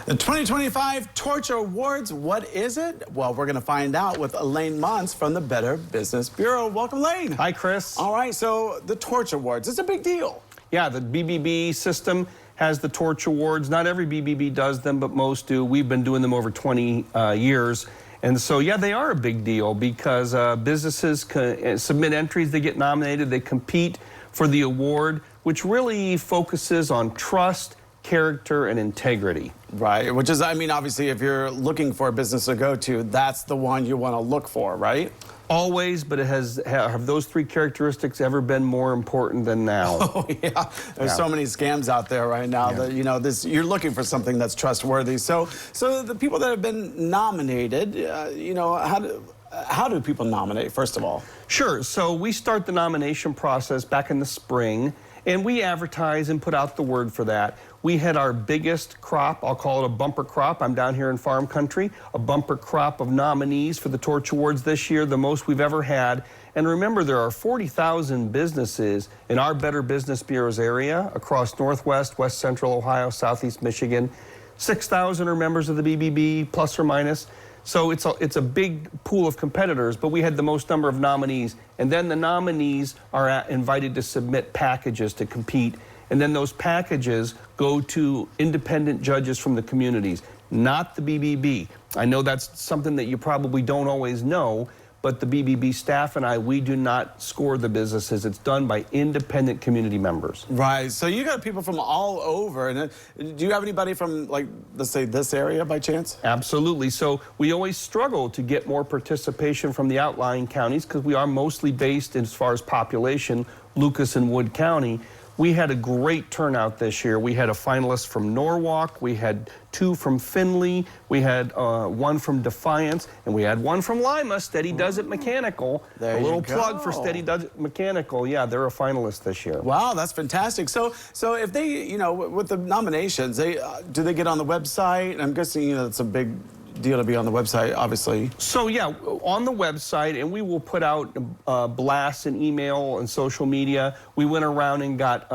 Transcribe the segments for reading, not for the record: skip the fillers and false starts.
The 2025 Torch Awards, what is it? Well, we're going to find out with Elaine Montz from the Better Business Bureau. Welcome, Elaine. Hi, Chris. All right, so the Torch Awards, it's a big deal. Yeah, the BBB system has the Torch Awards. Not every BBB does them, but most do. We've been doing them over 20 years. And so, yeah, they are a big deal because businesses submit entries, they get nominated, they compete for the award, which really focuses on trust, character, and integrity. Right, which is, I mean, obviously, if you're looking for a business to go to, that's the one you want to look for, right? Always, but have those three characteristics ever been more important than now? Oh, yeah. There's so many scams out there right now that, you know, you're looking for something that's trustworthy. So the people that have been nominated, you know, how do people nominate, first of all? Sure. So we start the nomination process back in the spring, and we advertise and put out the word for that. We had our biggest crop, I'll call it a bumper crop. I'm down here in farm country, a bumper crop of nominees for the Torch Awards this year, the most we've ever had. And remember, there are 40,000 businesses in our Better Business Bureau's area across Northwest, West Central Ohio, Southeast Michigan. 6,000 are members of the BBB, plus or minus. So it's a big pool of competitors, but we had the most number of nominees. And then the nominees are invited to submit packages to compete. And then those packages go to independent judges from the communities, not the BBB. I know that's something that you probably don't always know, but the BBB staff and we do not score the businesses. It's done by independent community members. Right, so you got people from all over. And do you have anybody from, like, let's say this area by chance? Absolutely. So we always struggle to get more participation from the outlying counties because we are mostly based, as far as population, Lucas and Wood County. We had a great turnout this year. We had a finalist from Norwalk, we had 2 from Findlay, we had 1 from Defiance, and we had 1 from Lima, Steady Does It Mechanical. There a little you plug go. For Steady Does It Mechanical. Yeah, they're a finalist this year. Wow, that's fantastic. So if they, you know, with the nominations, do they get on the website? I'm guessing, you know, it's a big deal to be on the website, obviously. So yeah, on the website, and we will put out blasts and email and social media. We went around and got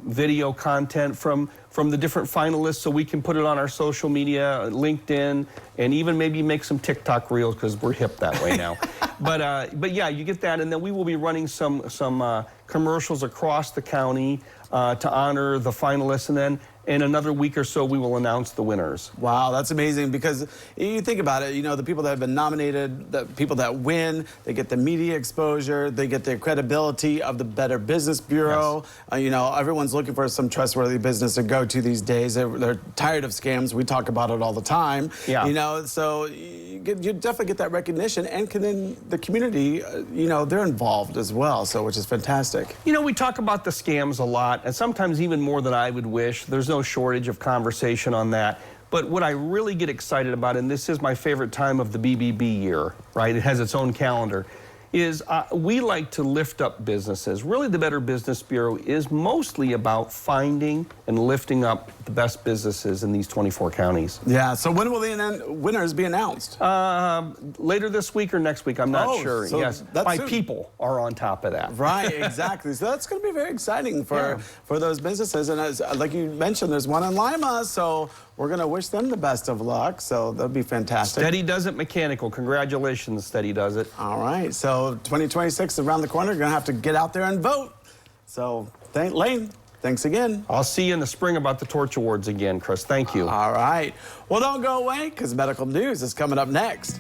video content from the different finalists, so we can put it on our social media, LinkedIn, and even maybe make some TikTok reels because we're hip that way now. But yeah, you get that, and then we will be running some commercials across the county to honor the finalists, and then in another week or so, we will announce the winners. Wow, that's amazing because you think about it, you know, the people that have been nominated, the people that win, they get the media exposure, they get the credibility of the Better Business Bureau. Yes. You know, everyone's looking for some trustworthy business to go to these days. They're tired of scams. We talk about it all the time. Yeah. You know, so you definitely get that recognition, and then the community, you know, they're involved as well, so which is fantastic. You know, we talk about the scams a lot, and sometimes even more than I would wish. There's no shortage of conversation on that. But what I really get excited about, and this is my favorite time of the BBB year, right? It has its own calendar, is we like to lift up businesses. Really, the Better Business Bureau is mostly about finding and lifting up the best businesses in these 24 counties. Yeah, so when will the winners be announced? Later this week or next week, I'm not sure. So yes, my people are on top of that. Right, exactly. So that's going to be very exciting for those businesses. And as, like you mentioned, there's one in Lima, so we're going to wish them the best of luck. So that'll be fantastic. Steady Does It Mechanical. Congratulations, Steady Does It. All right, so 2026 is around the corner. You're going to have to get out there and vote. So, Lane, thanks again. I'll see you in the spring about the Torch Awards again, Chris. Thank you. All right. Well, don't go away because medical news is coming up next.